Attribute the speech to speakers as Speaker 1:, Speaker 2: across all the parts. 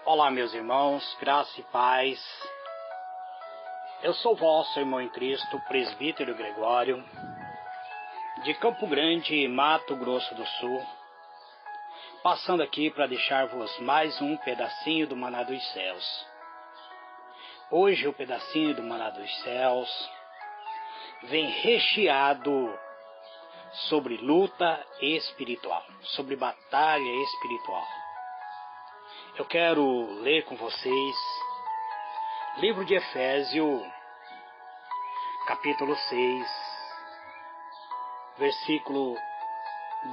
Speaker 1: Olá, meus irmãos, graça e paz. Eu sou vosso irmão em Cristo, presbítero Gregório, de Campo Grande, Mato Grosso do Sul, passando aqui para deixar-vos mais um pedacinho do Maná dos Céus. Hoje o pedacinho do Maná dos Céus vem recheado sobre luta espiritual, sobre batalha espiritual. Eu quero ler com vocês livro de Efésios, capítulo 6, versículo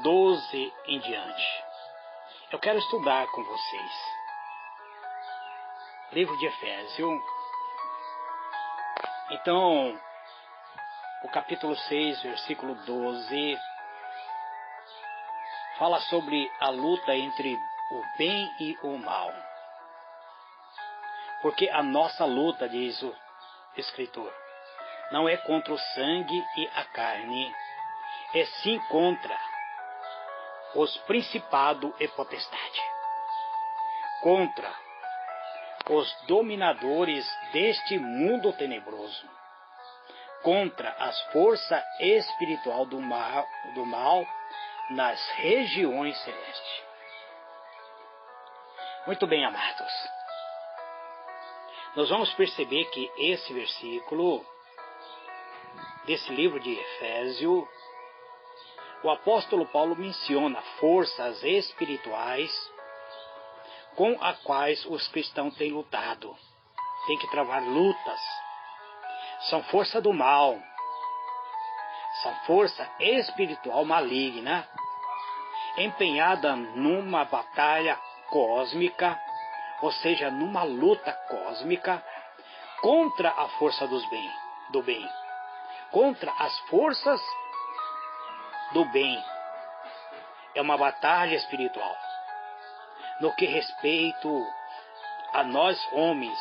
Speaker 1: 12 em diante. Eu quero estudar com vocês. Livro de Efésios. Então, o capítulo 6, versículo 12, fala sobre a luta entre o bem e o mal. Porque a nossa luta, diz o escritor, não é contra o sangue e a carne, é sim contra os principados e potestade, contra os dominadores deste mundo tenebroso, contra as forças espiritual do mal nas regiões celestes. Muito bem, amados. Nós vamos perceber que esse versículo desse livro de Efésios, o apóstolo Paulo menciona forças espirituais com as quais os cristãos têm lutado, têm que travar lutas. São força do mal, são força espiritual maligna, empenhada numa batalha cósmica, ou seja, numa luta cósmica contra a força do bem, contra as forças do bem. É uma batalha espiritual. No que respeito a nós homens,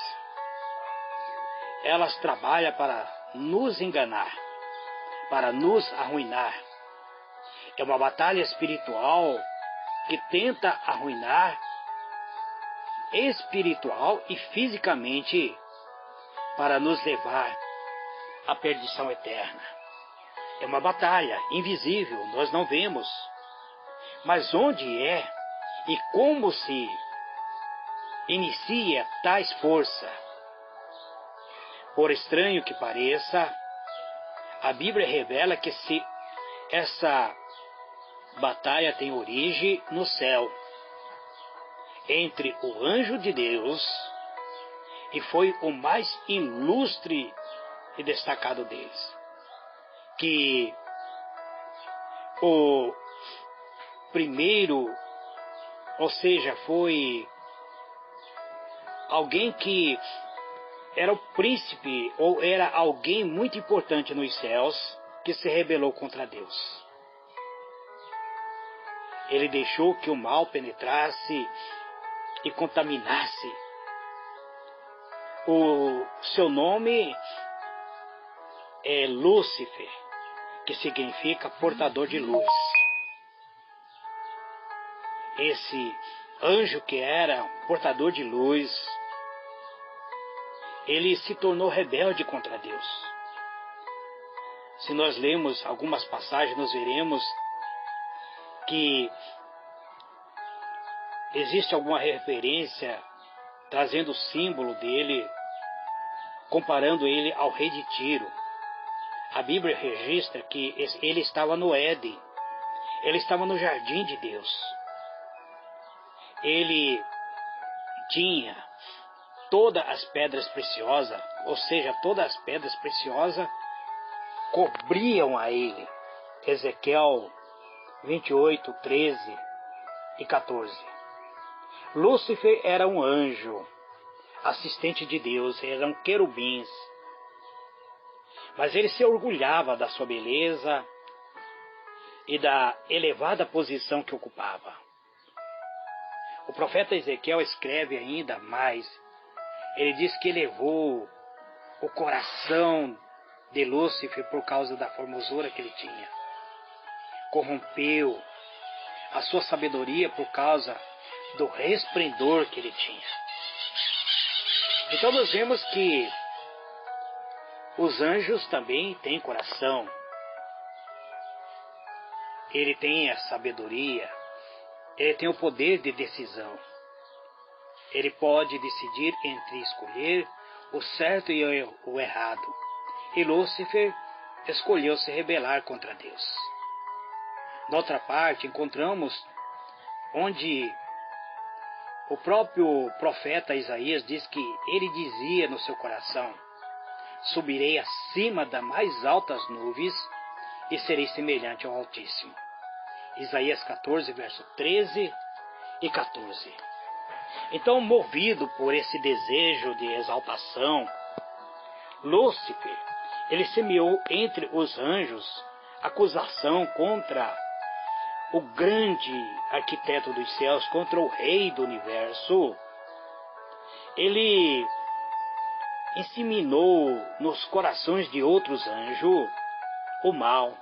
Speaker 1: elas trabalham para nos enganar, para nos arruinar. É uma batalha espiritual que tenta arruinar espiritual e fisicamente para nos levar à perdição eterna. É uma batalha invisível, nós não vemos. Mas onde é e como se inicia tais força? Por estranho que pareça, a Bíblia revela que essa batalha tem origem no céu, entre o anjo de Deus, e foi o mais ilustre e destacado deles, que o primeiro, ou seja, foi alguém que era o príncipe, ou era alguém muito importante nos céus, que se rebelou contra Deus. Ele deixou que o mal penetrasse e contaminasse. O seu nome é Lúcifer, que significa portador de luz. Esse anjo que era portador de luz, ele se tornou rebelde contra Deus. Se nós lermos algumas passagens, nós veremos que existe alguma referência trazendo o símbolo dele, comparando ele ao rei de Tiro. A Bíblia registra que ele estava no Éden, ele estava no jardim de Deus. Ele tinha todas as pedras preciosas, ou seja, todas as pedras preciosas cobriam a ele. Ezequiel 28, 13 e 14. Lúcifer era um anjo, assistente de Deus, eram querubins. Mas ele se orgulhava da sua beleza e da elevada posição que ocupava. O profeta Ezequiel escreve ainda mais. Ele diz que elevou o coração de Lúcifer por causa da formosura que ele tinha. Corrompeu a sua sabedoria por causa do resplendor que ele tinha. Então nós vemos que os anjos também têm coração. Ele tem a sabedoria, ele tem o poder de decisão. Ele pode decidir entre escolher o certo e o errado. E Lúcifer escolheu se rebelar contra Deus. Na outra parte, encontramos onde o próprio profeta Isaías diz que ele dizia no seu coração: subirei acima das mais altas nuvens e serei semelhante ao Altíssimo. Isaías 14, verso 13 e 14. Então, movido por esse desejo de exaltação, Lúcifer, ele semeou entre os anjos acusação contra o grande arquiteto dos céus, contra o rei do universo. Ele inseminou nos corações de outros anjos o mal,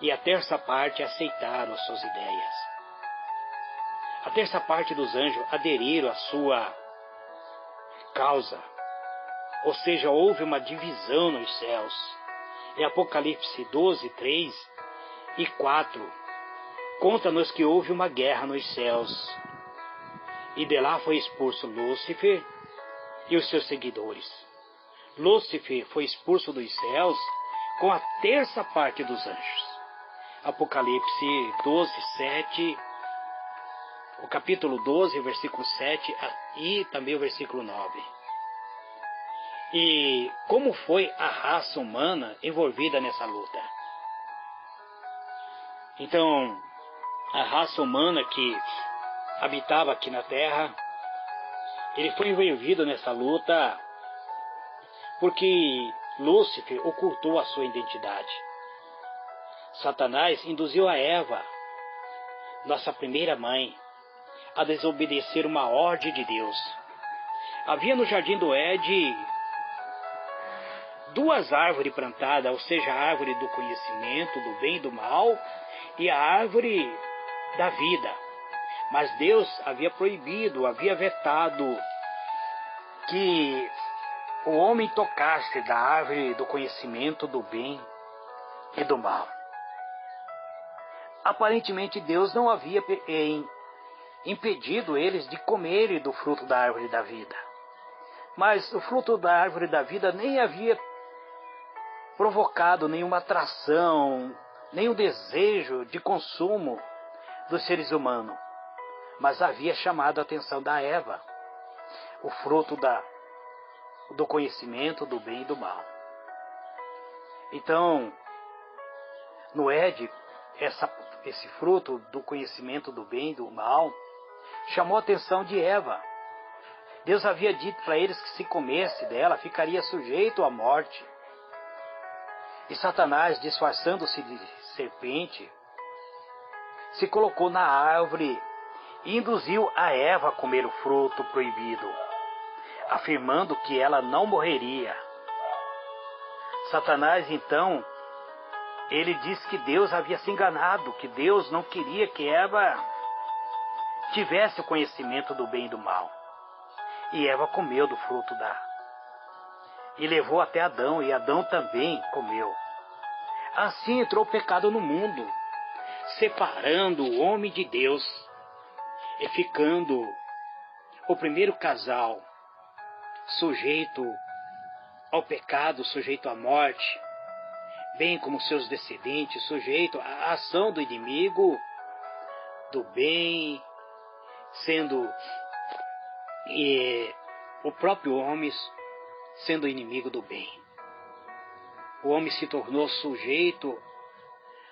Speaker 1: e a terça parte aceitaram as suas ideias. A terça parte dos anjos aderiram à sua causa, ou seja, houve uma divisão nos céus. Em Apocalipse 12, 3 e 4, conta-nos que houve uma guerra nos céus, e de lá foi expulso Lúcifer e os seus seguidores. Lúcifer foi expulso dos céus com a terça parte dos anjos. Apocalipse 12, 7, o capítulo 12, versículo 7 e também o versículo 9. E como foi a raça humana envolvida nessa luta? Então, a raça humana que habitava aqui na Terra, ele foi envolvido nessa luta porque Lúcifer ocultou a sua identidade. Satanás induziu a Eva, nossa primeira mãe, a desobedecer uma ordem de Deus. Havia no jardim do Éden duas árvores plantadas, ou seja, a árvore do conhecimento, do bem e do mal, e a árvore da vida. Mas Deus havia proibido, havia vetado que o homem tocasse da árvore do conhecimento do bem e do mal. Aparentemente Deus não havia impedido eles de comerem do fruto da árvore da vida. Mas o fruto da árvore da vida nem havia provocado nenhuma atração, nenhum desejo de consumo dos seres humanos. Mas havia chamado a atenção da Eva, o fruto do conhecimento do bem e do mal. Então, no Éden, esse fruto do conhecimento do bem e do mal chamou a atenção de Eva. Deus havia dito para eles que se comesse dela, ficaria sujeito à morte. E Satanás, disfarçando-se de serpente, se colocou na árvore e induziu a Eva a comer o fruto proibido, afirmando que ela não morreria. Satanás, então, ele disse que Deus havia se enganado, que Deus não queria que Eva tivesse o conhecimento do bem e do mal. E Eva comeu do fruto e levou até Adão, e Adão também comeu. Assim entrou o pecado no mundo, separando o homem de Deus, e ficando o primeiro casal sujeito ao pecado, sujeito à morte, bem como seus descendentes, sujeito à ação do inimigo do bem, sendo o próprio homem sendo inimigo do bem. O homem se tornou sujeito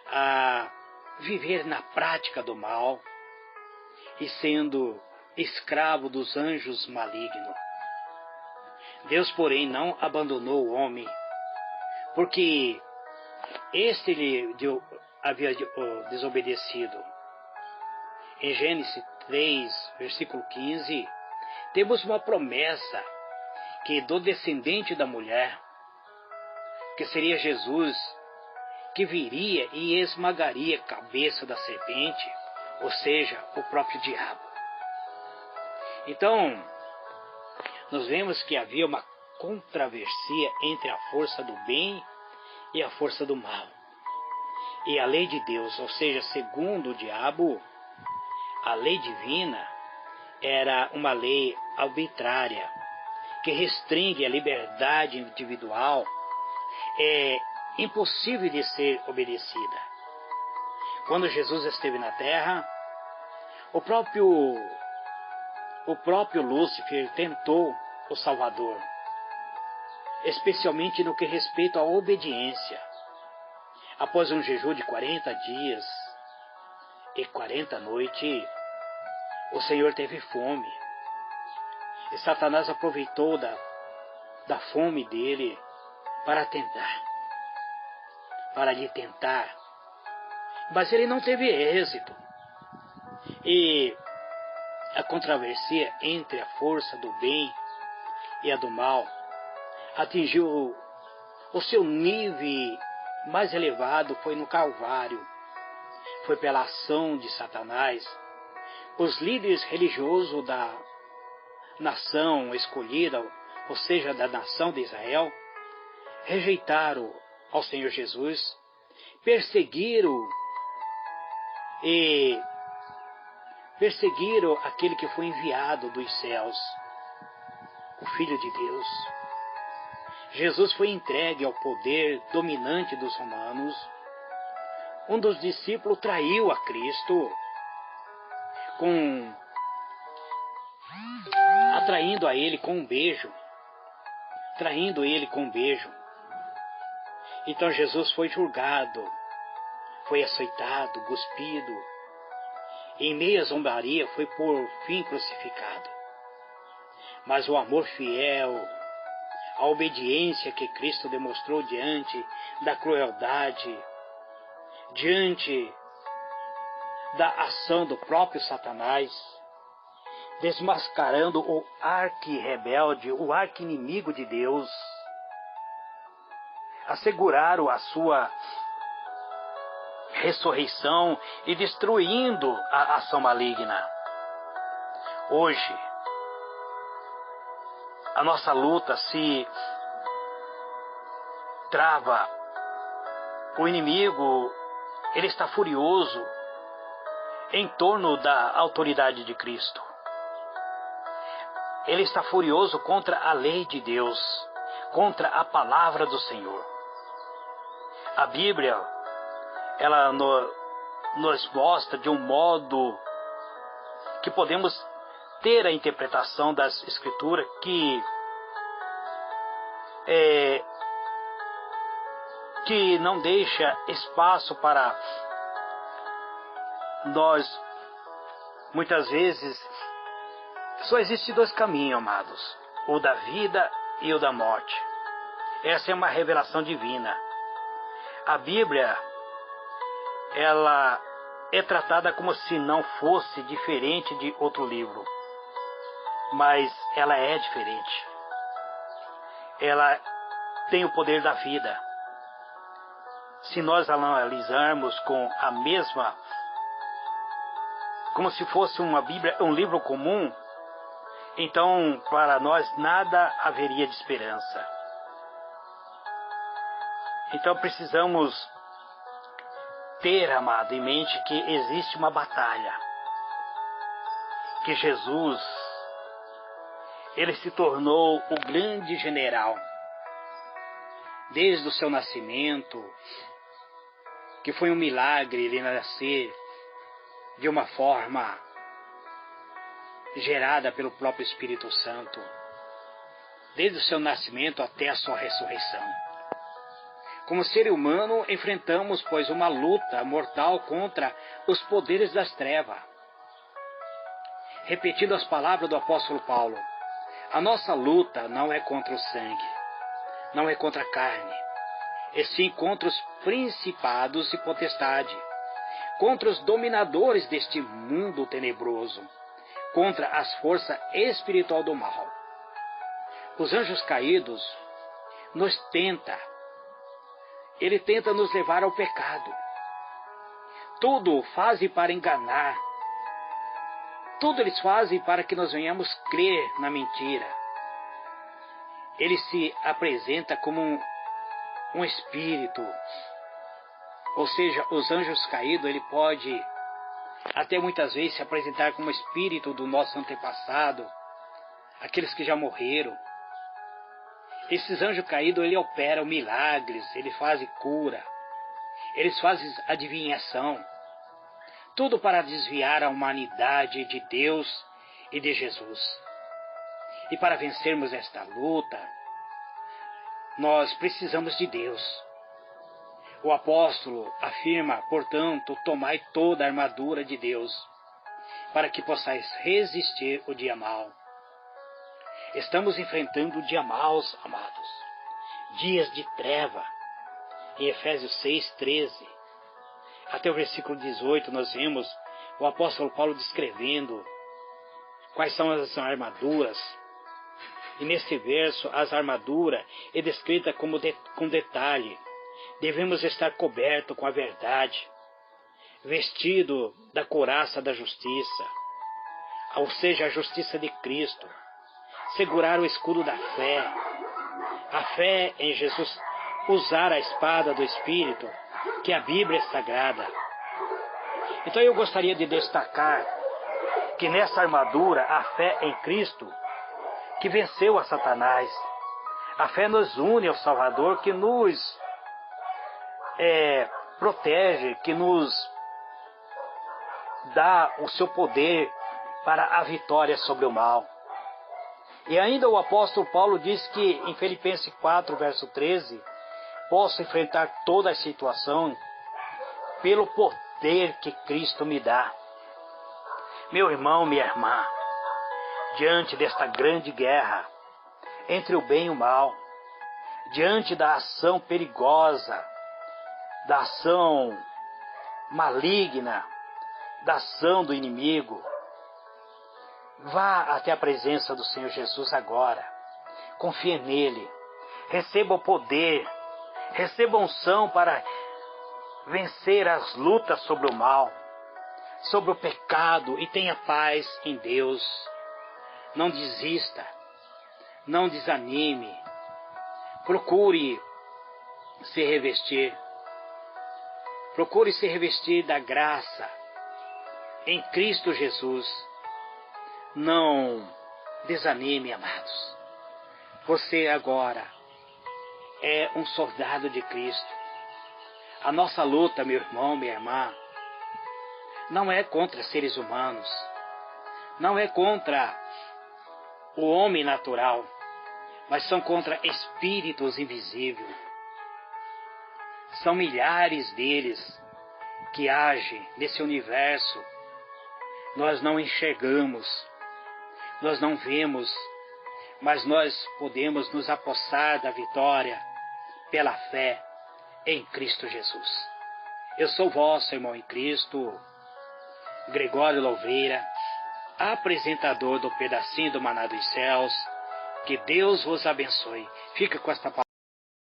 Speaker 1: a viver na prática do mal e sendo escravo dos anjos malignos. Deus, porém, não abandonou o homem, porque este lhe havia desobedecido. Em Gênesis 3, versículo 15, temos uma promessa que do descendente da mulher, que seria Jesus, que viria e esmagaria a cabeça da serpente, ou seja, o próprio diabo. Então, nós vemos que havia uma controvérsia entre a força do bem e a força do mal. E a lei de Deus, ou seja, segundo o diabo, a lei divina era uma lei arbitrária, que restringe a liberdade individual, é impossível de ser obedecida. Quando Jesus esteve na terra, o próprio Lúcifer tentou o Salvador, especialmente no que respeita à obediência. Após um jejum de 40 dias e 40 noites, o Senhor teve fome. E Satanás aproveitou da fome dele para lhe tentar. Mas ele não teve êxito. E a controvérsia entre a força do bem e a do mal atingiu o seu nível mais elevado, foi no Calvário. Foi pela ação de Satanás. Os líderes religiosos da nação escolhida, ou seja, da nação de Israel, rejeitaram ao Senhor Jesus, perseguiram aquele que foi enviado dos céus, o Filho de Deus. Jesus foi entregue ao poder dominante dos romanos. Um dos discípulos traiu a Cristo, atraindo ele com um beijo, traindo ele com um beijo. Então Jesus foi julgado, foi açoitado, cuspido, e em meia zombaria foi por fim crucificado. Mas o amor fiel, a obediência que Cristo demonstrou diante da crueldade, diante da ação do próprio Satanás, desmascarando o arqui-rebelde, o arqui-inimigo de Deus, asseguraram a sua ressurreição e destruindo a ação maligna. Hoje, a nossa luta se trava. O inimigo, ele está furioso em torno da autoridade de Cristo. Ele está furioso contra a lei de Deus, contra a palavra do Senhor. A Bíblia, ela nos mostra de um modo que podemos ter a interpretação das Escrituras que não deixa espaço para nós. Muitas vezes só existe dois caminhos, amados: o da vida e o da morte. Essa é uma revelação divina. A Bíblia, ela é tratada como se não fosse diferente de outro livro, mas ela é diferente. Ela tem o poder da vida. Se nós analisarmos com a mesma, como se fosse uma Bíblia, um livro comum, então para nós nada haveria de esperança. Então precisamos ter, amado, em mente que existe uma batalha. Que Jesus, ele se tornou o grande general. Desde o seu nascimento, que foi um milagre ele nascer de uma forma gerada pelo próprio Espírito Santo. Desde o seu nascimento até a sua ressurreição. Como ser humano, enfrentamos, pois, uma luta mortal contra os poderes das trevas. Repetindo as palavras do apóstolo Paulo, a nossa luta não é contra o sangue, não é contra a carne, e sim contra os principados e potestades, contra os dominadores deste mundo tenebroso, contra as forças espirituais do mal. Os anjos caídos nos tentam. Ele tenta nos levar ao pecado. Tudo fazem para enganar. Tudo eles fazem para que nós venhamos crer na mentira. ele se apresenta como um espírito. Ou seja, os anjos caídos, ele pode até muitas vezes se apresentar como espírito do nosso antepassado, aqueles que já morreram. Esses anjos caídos, ele operam milagres, ele faz cura, eles fazem adivinhação, tudo para desviar a humanidade de Deus e de Jesus. E para vencermos esta luta, nós precisamos de Deus. O apóstolo afirma, portanto, tomai toda a armadura de Deus, para que possais resistir o dia mau. Estamos enfrentando o dia maus, amados, dias de treva. Em Efésios 6:13, até o versículo 18, nós vemos o apóstolo Paulo descrevendo quais são as armaduras. E nesse verso, as armaduras é descrita com detalhe. Devemos estar cobertos com a verdade, vestido da couraça da justiça, ou seja, a justiça de Cristo. Segurar o escudo da fé, a fé em Jesus, usar a espada do Espírito, que a Bíblia é sagrada. Então eu gostaria de destacar que nessa armadura, a fé em Cristo, que venceu a Satanás, a fé nos une ao Salvador, que nos protege, que nos dá o seu poder para a vitória sobre o mal. E ainda o apóstolo Paulo diz que em Filipenses 4, verso 13, posso enfrentar toda a situação pelo poder que Cristo me dá. Meu irmão, minha irmã, diante desta grande guerra entre o bem e o mal, diante da ação perigosa, da ação maligna, da ação do inimigo, vá até a presença do Senhor Jesus agora. Confie nele. Receba o poder. Receba a unção para vencer as lutas sobre o mal, sobre o pecado, e tenha paz em Deus. Não desista. Não desanime. Procure se revestir. Procure se revestir da graça em Cristo Jesus. Não desanime, amados. Você agora é um soldado de Cristo. A nossa luta, meu irmão, minha irmã, não é contra seres humanos. Não é contra o homem natural, mas são contra espíritos invisíveis. São milhares deles que agem nesse universo. Nós não enxergamos, nós não vemos, mas nós podemos nos apossar da vitória pela fé em Cristo Jesus. Eu sou vosso irmão em Cristo, Gregório Louveira, apresentador do Pedacinho do Maná dos Céus. Que Deus vos abençoe. Fica com esta palavra.